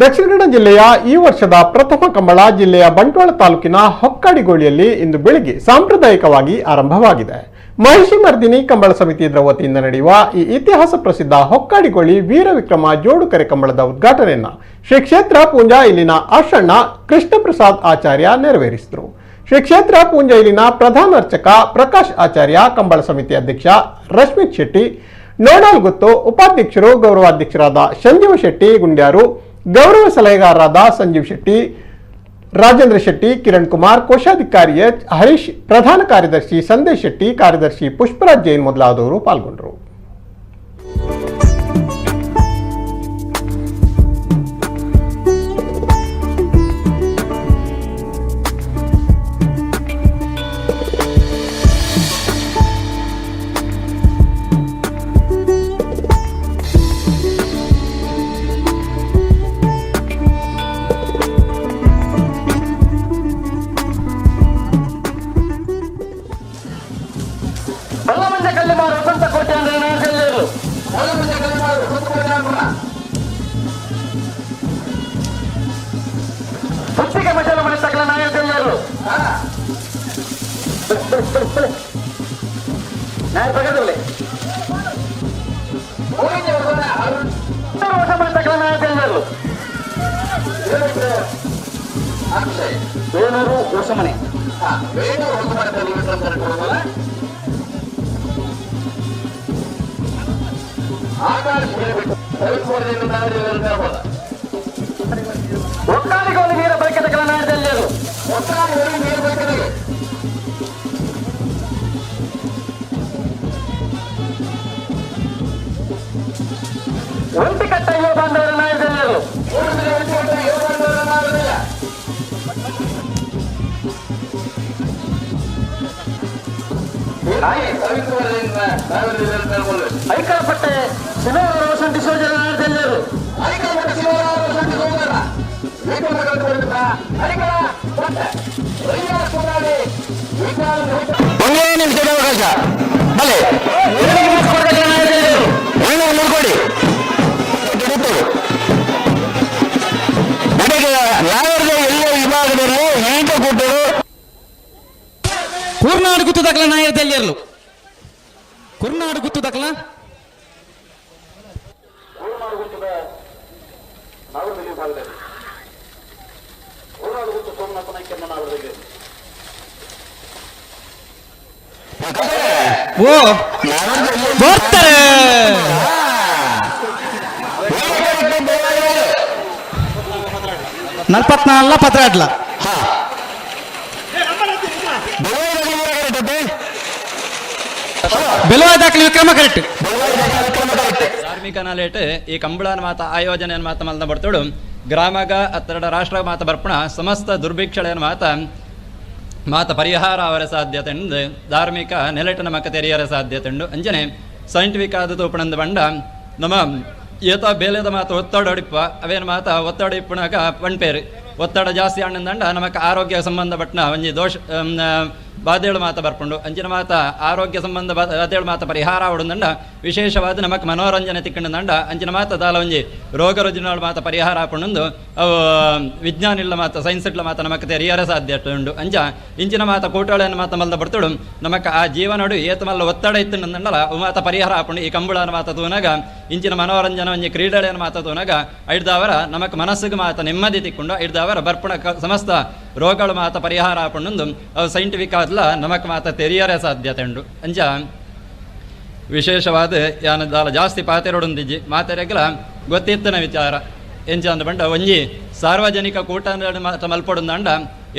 ದಕ್ಷಿಣ ಕನ್ನಡ ಜಿಲ್ಲೆಯ ಈ ವರ್ಷದ ಪ್ರಥಮ ಕಂಬಳ ಜಿಲ್ಲೆಯ ಬಂಟ್ವಾಳ ತಾಲೂಕಿನ ಹೊಕ್ಕಾಡಿಗೋಳಿಯಲ್ಲಿ ಇಂದು ಬೆಳಿಗ್ಗೆ ಸಾಂಪ್ರದಾಯಿಕವಾಗಿ ಆರಂಭವಾಗಿದೆ. ಮಹಿಷಿ ಮರ್ದಿನಿ ಕಂಬಳ ಸಮಿತಿ ಇದರ ವತಿಯಿಂದ ನಡೆಯುವ ಈ ಇತಿಹಾಸ ಪ್ರಸಿದ್ಧ ಹೊಕ್ಕಾಡಿಗೋಳಿ ವೀರ ವಿಕ್ರಮ ಜೋಡುಕರೆ ಕಂಬಳದ ಉದ್ಘಾಟನೆಯನ್ನು ಶ್ರೀ ಕ್ಷೇತ್ರ ಪೂಂಜಾ ಇಲ್ಲಿನ ಆಶಣ್ಣ ಕೃಷ್ಣ ಪ್ರಸಾದ್ ಆಚಾರ್ಯ ನೆರವೇರಿಸಿದರು. ಶ್ರೀ ಕ್ಷೇತ್ರ ಪೂಂಜಾ ಇಲ್ಲಿನ ಪ್ರಧಾನ ಅರ್ಚಕ ಪ್ರಕಾಶ್ ಆಚಾರ್ಯ, ಕಂಬಳ ಸಮಿತಿ ಅಧ್ಯಕ್ಷ ರಶ್ಮಿತ್ ಶೆಟ್ಟಿ, ನೋಡಾಲ್ ಗುತ್ತು, ಉಪಾಧ್ಯಕ್ಷರು ಗೌರವಾಧ್ಯಕ್ಷರಾದ ಸಂಜೀವ ಶೆಟ್ಟಿ ಗುಂಡ್ಯಾರು, ಗೌರವ ಸಲಹೆಗಾರರಾದ ಸಂಜೀವ್ ಶೆಟ್ಟಿ, ರಾಜೇಂದ್ರ ಶೆಟ್ಟಿ, ಕಿರಣ್ ಕುಮಾರ್, ಕೋಶಾಧಿಕಾರಿ ಎಚ್ ಹರೀಶ್, ಪ್ರಧಾನ ಕಾರ್ಯದರ್ಶಿ ಸಂದೇಶ್ ಶೆಟ್ಟಿ, ಕಾರ್ಯದರ್ಶಿ ಪುಷ್ಪರಾಜ್ ಜೈನ್ ಮೊದಲಾದವರು ಪಾಲ್ಗೊಂಡರು. ಐಕಾಪಟ್ಟೆ ಶಿವರಾಮ ಡಿಸೋಜನ ನಾಯಕರು ಒಂದೇ ನಿಮಿಷದ ಅವಕಾಶ ಬಲೆ ನೋಡ್ಕೊಡಿ ನನಗೆ ನಾಗರದ ಎಲ್ಲ ವಿಭಾಗದಲ್ಲಿ ಎಂಟು ಕೂಟರು ಕುರ್ನಾಡು ಗುತ್ತು ದಕ್ಕಲ ನಾಯಕದಲ್ಲಿ ಇರಲು ಕುರ್ನಾಡು ಗುತ್ತು ದಕ್ಕಲ ಓ ಬರ್ತಾರೆ 44 ಪತ್ರಾಡ್ಲ ಬೆಲುವ ದಾಖಲೆ ವಿಕ್ರಮ ಕರೆಕ್ಟ್ ಧಾರ್ಮಿಕ ನಾಲೇಟ್ ಈ ಕಂಬಳನ ಮಾತ ಆಯೋಜನೆ ಮಾತ ಮಲ್ದ ಬರ್ತೋಡು ಗ್ರಾಮಗ ಅತ್ತಡ ರಾಷ್ಟ್ರ ಮಾತ ಬರ್ಪಣ ಸಮಸ್ತ ದುರ್ಭಿಕ್ಷಳೆಯ ಮಾತ ಪರಿಹಾರ ಅವರ ಸಾಧ್ಯತೆ ಉಂಡು ಧಾರ್ಮಿಕ ನೆಲೆಟನ ಮಕ್ಕ ತೆರೆಯರ ಸಾಧ್ಯತೆ ಉಂಡು ಅಂಜನೆ ಸೈಂಟಿಫಿಕ್ ಆದದ್ದು ಉಪಣಂದ ಬಂಡ ನಮ್ಮ ಏತ ಬೇಲೆದ ಮಾತ ಒತ್ತಡ ಹೊಡಿಪ್ಪ ಅವೇನು ಮಾತ ಒತ್ತಡ ಇಪ್ಪಣಕ ಪಣ್ಪೇರು ಒತ್ತಡ ಜಾಸ್ತಿ ಹಣ್ಣಂದಂಡ ನಮಕ್ಕೆ ಆರೋಗ್ಯ ಸಂಬಂಧಪಟ್ಟನ ಒಂಜಿ ದೋಷ ಬಾಧೆಗಳು ಮಾತ ಬರ್ಕೊಂಡು ಅಂಚಿನ ಮಾತ ಆರೋಗ್ಯ ಸಂಬಂಧ ಬಾಧೆಗಳು ಮಾತ ಪರಿಹಾರ ಹೊಡಂದಂಡ ವಿಶೇಷವಾದ ನಮಕ್ ಮನೋರಂಜನೆ ತಿಕ್ಕಂಡಂಡ ಅಂಚಿನ ಮಾತ ದಾಲ ಒಂಜಿ ರೋಗ ರುಜಿನಗಳು ಮಾತ ಪರಿಹಾರ ಹಾಕೊಂಡು ಅವು ವಿಜ್ಞಾನ ಇಲ್ಲ ಮಾತ ಸೈನ್ಸ್ ಇಲ್ಲ ಮಾತ ನಮಕ್ ತೆರಿಯರ ಸಾಧ್ಯ ಉಂಡು ಅಂಚ ಇಂಚಿನ ಮಾತ ಕೂಟಗಳನ್ನು ಮಾತ ಮಲ್ದ ಬರ್ತಡು ನಮಕ್ ಆ ಜೀವನಡು ಏತ ಮಲ್ಲ ಒತ್ತಡ ಇತ್ತಂಡಲ್ಲ ಅವು ಮಾತ ಪರಿಹಾರ ಹಾಕೊಂಡು ಈ ಕಂಬಳನ ಮಾತ ತೂನಾಗ ಇಂಚಿನ ಮನೋರಂಜನೆ ಒಂಜಿ ಕ್ರೀಡೆಯನ್ನು ಮಾತ ತೂನಾಗ ಐಡ್ದವರ ನಮಕ್ ಮನಸ್ಸಿಗೆ ಮಾತ ನೆಮ್ಮದಿ ತಿಕ್ಕೊಂಡು ಐಡ್ದವರ ಬರ್ಪಣ ಸಮಸ್ತ ರೋಗಗಳು ಮಾತ ಪರಿಹಾರ ಹಾಕೊಂಡು ಅವು ಸೈಂಟಿಫಿಕ್ ಆದ್ಲ ನಮಕ್ ಮಾತ ತೆರಿಯರೇ ಸಾಧ್ಯತೆ ಉಂಡು ಅಂಚ ವಿಶೇಷವಾದ ಯಾನದಾಲ ಜಾಸ್ತಿ ಪಾತೆರೊಡೊಂದಿಜ್ಜಿ ಮಾತೆರೆಗಲ ಗೊತ್ತಿತ್ತನ ವಿಚಾರ ಎಂಚ ಅಂದ ಬಂಡ ಒಂಜಿ ಸಾರ್ವಜನಿಕ ಕೂಟ ಮಾತ ಮಲ್ಪೊಡಂದಂಡ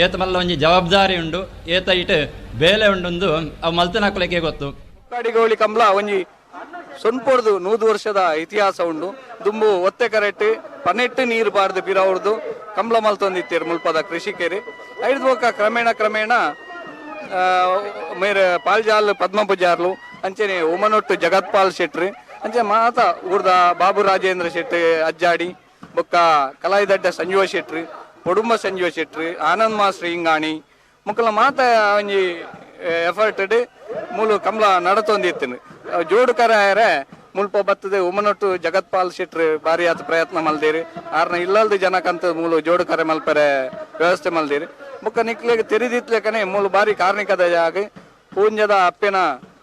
ಏತ ಮಲ್ಲ ಒಂಜಿ ಜವಾಬ್ದಾರಿ ಉಂಡು ಏತ ಇಟ್ ಬೇಲೆ ಉಂಡು ಅವು ಮಲ್ತನಕಲಿಕ್ಕೆ ಗೊತ್ತು. ಹೊಕ್ಕಾಡಿಗೋಳಿ ಕಂಬಳ ಒಂಜಿ ಸೊನ್ಪೊಡ್ದು 100 ವರ್ಷದ ಇತಿಹಾಸ ಉಂಡು. ದುಂಬು ಒತ್ತೆ ಕರೆಕ್ಟ್ ಪನೆಟ್ಟು ನೀರು ಬಾರ್ದು ಪಿರವ್ರದು ಕಂಬಳ ಮಲ್ತೊಂದಿತ್ತೀರು ಮುಲ್ಪದ ಕೃಷಿಕೇರಿ ಐದು ಹೋಗ ಕ್ರಮೇಣ ಮೇರೆ ಪಾಲ್ಜಾಲ್ ಪದ್ಮ ಪೂಜಾರ್ಲು ಅಂಚೆನೆ ಉಮನೊಟ್ಟು ಜಗತ್ಪಾಲ್ ಶೆಟ್ರಿ ಅಂಚೆ ಮಾತ ಊರ್ದ ಬಾಬು ರಾಜೇಂದ್ರ ಶೆಟ್ಟಿ ಅಜ್ಜಾಡಿ ಬೊಕ್ಕ ಕಲಾಯಿದಡ್ಡ ಸಂಜೀವ ಶೆಟ್ರಿ ಪೊಡುಂಬ ಸಂಜೀವ ಶೆಟ್ರಿ ಆನಂದ್ ಮಾಸ್ಟ್ರಿ ಹಿಂಗಾಣಿ ಮುಕ್ಕಲ ಮಾತ ಒಂಜಿ ಎಫರ್ಟ್ ಮೂಲು ಕಂಬಳ ನಡತೊಂದಿತ್ತು ಜೋಡು ಕರ ಮುಲ್ಪ ಬತ್ತದೆ ಉಮನೊಟ್ಟು ಜಗತ್ಪಾಲ್ ಶೆಟ್ರು ಬಾರಿ ಆತ ಪ್ರಯತ್ನ ಮಲ್ದೇರಿ ಆರ್ನ ಇಲ್ಲಲ್ದ ಜನಕ್ಕಂತ ಮೂಲು ಜೋಡು ಕರೆ ಮಲ್ಪರೆ ವ್ಯವಸ್ಥೆ ಮಲ್ದೇರಿ ಬೊಕ್ಕ ನಿಕ್ಲೆಗೆ ತೆರಿದಿತ್ಲೆಕನೆ ಮೂಲು ಬಾರಿ ಕಾರ್ಣಿಕದ ಜಾಗ ಪೂಂಜದ ಅಪ್ಪೆನ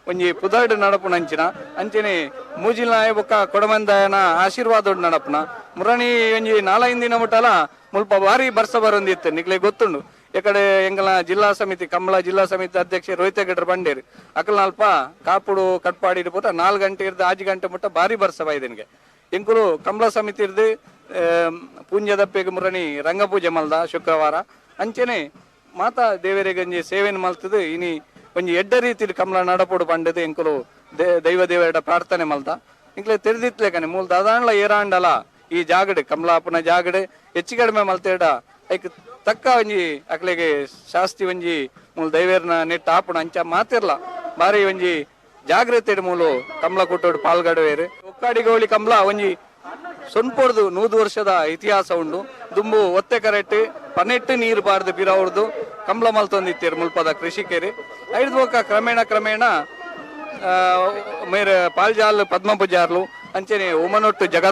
ಒಂಜಿ ಪುದಾಡ್ ನಡಪುನಂಚಿನ ಅಂಚನೆ ಮೂಜಿಲ್ನಾಯ ಬೊಕ್ಕ ಕೊಡಮಂದಾಯನ ಆಶೀರ್ವಾದ ನಡಪುನ ಮುರಣಿ ಒಂಜಿ 4-5 ದಿನ ಮುಟ್ಟಲ ಮುಲ್ಪ ಬಾರಿ ಬರ್ಸ ಬರೊಂದಿತ್ತು ನಿಕ್ಲೆ ಗೊತ್ತುಂಡು ಇಕಡೆ ಎಂಗಲ ಜಿಲ್ಲಾ ಸಮಿತಿ ಕಂಬಳ ಜಿಲ್ಲಾ ಸಮಿತಿ ಅಧ್ಯಕ್ಷ ರೋಹಿತಗಡ್ರ ಬಂಡೇರಿ ಅಕಲ್ ನಾಲ್ಪ ಕಾಪುಡು ಕಟ್ಪಾಡಿ ಪುಟ 4 ಗಂಟೆ ಇರ್ದು 5 ಗಂಟೆ ಮುಟ್ಟ ಬಾರಿ ಬರ್ಸ ಬೈದನಿಗೆ ಎಂಕುಲು ಕಂಬಳ ಸಮಿತಿ ಇರ್ದು ಪೂಂಜದಪ್ಪೆಗೆ ಮುರಣಿ ರಂಗಪೂಜೆ ಮಲ್ದ ಶುಕ್ರವಾರ ಅಂಚನೆ ಮಾತಾ ದೇವರಿಗೆ ಸೇವೆನ ಮಲ್ತದು ಇನಿ ಒಂಜಿ ಎಡ್ಡ ರೀತಿ ಕಮಲ ನಡಪೋಡು ಪಂಡದು ಎಂಕುಲು ದೈವ ದೇವರ ಪ್ರಾರ್ಥನೆ ಮಲ್ದ ಇಂಕ್ಲೆ ತೆರೆದಿತ್ಲೇಕನೆ ಮೂಲ ದಾದಾಂಡ್ಲ ಏರಾಂಡಲ ಈ ಜಾಗಡೆ ಕಮಲಾಪುನ ಜಾಗಡೆ ಹೆಚ್ಚು ಕಡಿಮೆ ಮಲ್ತೇಡ ಐಕ್ ತಕ್ಕ ಒಂಜಿ ಅಕ್ಲೆಗೆ ಶಾಸ್ತಿ ಒಂಜಿ ಮೂಲ ದೈವೇರ್ನ ನೆಟ್ಟ ಆಪುಣ ಅಂಚ ಮಾತಿರ್ಲ ಬಾರಿ ಒಂಜಿ ಜಾಗ್ರತೆ ಮೂಲು ಕಮಲ ಕುಟ್ಟೋಡು ಪಾಲ್ಗಡುವೇರು ಒಕ್ಕಾಡಿಗೋಳಿ ಕಮಲ ಒಂಜಿ ಸೊನ್ಪೊಡ್ದು 100 ವರ್ಷದ ಇತಿಹಾಸ ಉಂಡು ದುಂಬು ಒತ್ತೆ ಕರೆಟ್ಟು ಪನೆಟ್ಟು ನೀರು ಬಾರ್ದು ಬಿರವ್ರದು ಕಂಬಳ ಮಲ್ತೊಂದಿತ್ತೇರು ಮುಲ್ಪದ ಕೃಷಿಕೇರಿ ಐದು ಒಕ್ಕ ಕ್ರಮೇಣ ಮೇರೆ ಪಾಲ್ಜಾಲ್ ಪದ್ಮ ಪೂಜಾರ್ಲು ಅಂಚನೆ ಉಮನೊಟ್ಟು ಜಗತ್